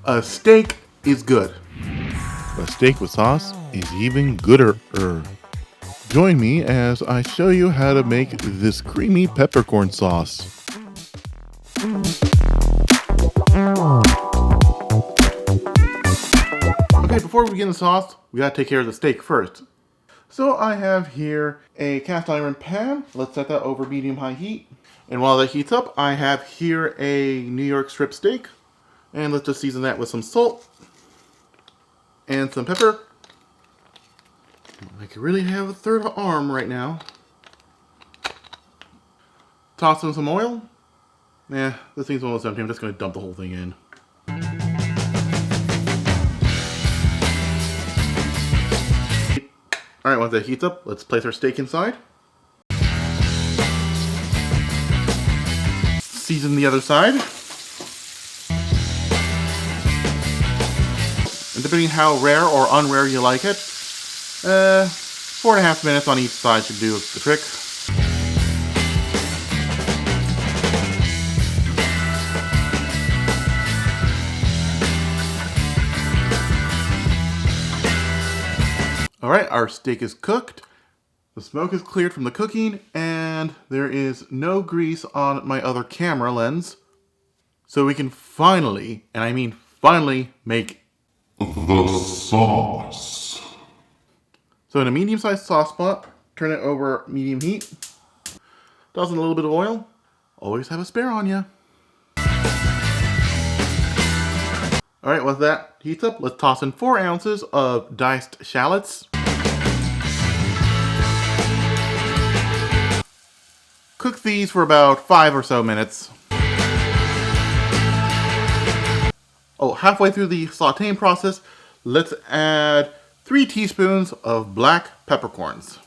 A steak is good. A steak with sauce is even gooder. Join me as I show you how to make this creamy peppercorn sauce. Okay, before we begin the sauce, we gotta take care of the steak first. So I have here a cast iron pan. Let's set that over medium-high heat. And while that heats up, I have here a New York strip steak. And let's just season that with some salt and some pepper. I could really have a third arm right now. Toss in some oil. This thing's almost empty. I'm just gonna dump the whole thing in. Alright, once that heats up, let's place our steak inside. Season the other side. And depending how rare or unrare you like it, 4.5 minutes on each side should do the trick. Alright, our steak is cooked. The smoke is cleared from the cooking, and there is no grease on my other camera lens. So we can finally, and I mean finally, make the sauce. So in a medium-sized sauce pot, turn it over medium heat. Toss in a little bit of oil. Always have a spare on you. Alright, once that heats up, let's toss in 4 ounces of diced shallots. Cook these for about 5 or so minutes. Halfway through the sauteing process, let's add 3 teaspoons of black peppercorns.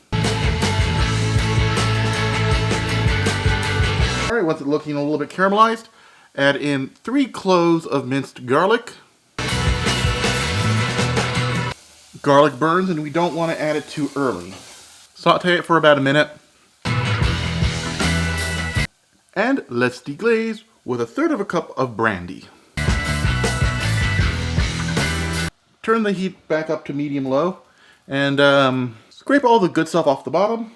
Alright, once it's looking a little bit caramelized, add in 3 cloves of minced garlic. Garlic burns and we don't want to add it too early. Saute it for about a minute. And let's deglaze with 1/3 cup of brandy. Turn the heat back up to medium-low and scrape all the good stuff off the bottom.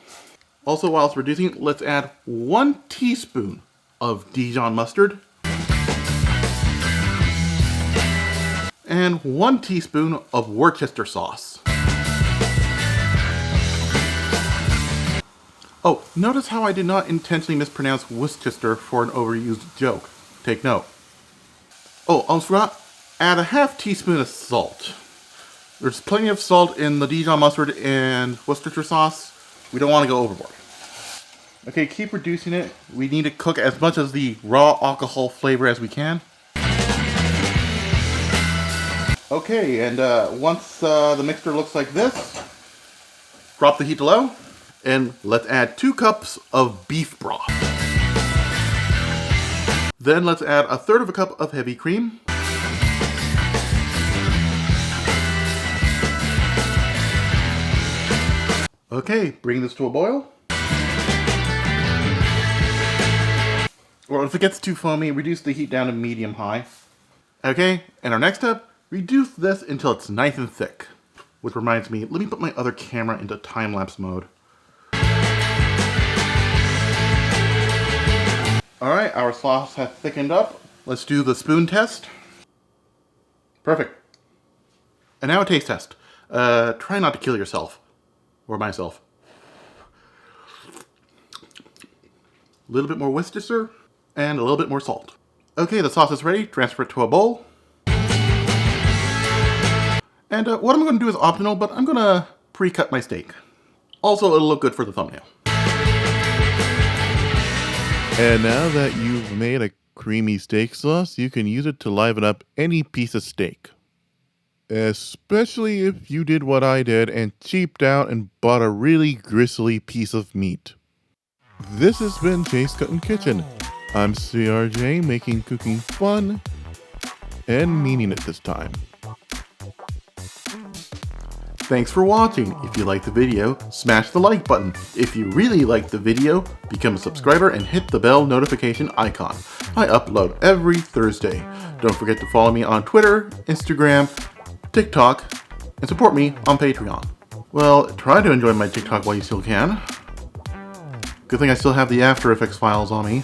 Also, while it's reducing, let's add 1 teaspoon of Dijon mustard and 1 teaspoon of Worcester sauce. Notice how I did not intentionally mispronounce Worcester for an overused joke. Take note. Almost forgot. Add 1/2 teaspoon of salt. There's plenty of salt in the Dijon mustard and Worcestershire sauce. We don't want to go overboard. Okay, keep reducing it. We need to cook as much of the raw alcohol flavor as we can. Okay, and once the mixture looks like this, drop the heat to low, and let's add 2 cups of beef broth. Then let's add 1/3 cup of heavy cream. Okay, bring this to a boil. Or if it gets too foamy, reduce the heat down to medium-high. Okay, and our next step, reduce this until it's nice and thick. Which reminds me, let me put my other camera into time-lapse mode. Alright, our sauce has thickened up. Let's do the spoon test. Perfect. And now a taste test. Try not to kill yourself. Or myself. A little bit more Worcestershire and a little bit more salt. Okay, the sauce is ready. Transfer it to a bowl. And what I'm going to do is optional, but I'm going to pre-cut my steak. Also, it'll look good for the thumbnail. And now that you've made a creamy steak sauce, you can use it to liven up any piece of steak. Especially if you did what I did and cheaped out and bought a really gristly piece of meat. This has been Jay's Cuttin Kitchen. I'm CRJ, making cooking fun and meaning it this time. Thanks for watching. If you liked the video, smash the like button. If you really liked the video, become a subscriber and hit the bell notification icon. I upload every Thursday. Don't forget to follow me on Twitter, Instagram, TikTok, and support me on Patreon. Well, try to enjoy my TikTok while you still can. Good thing I still have the After Effects files on me.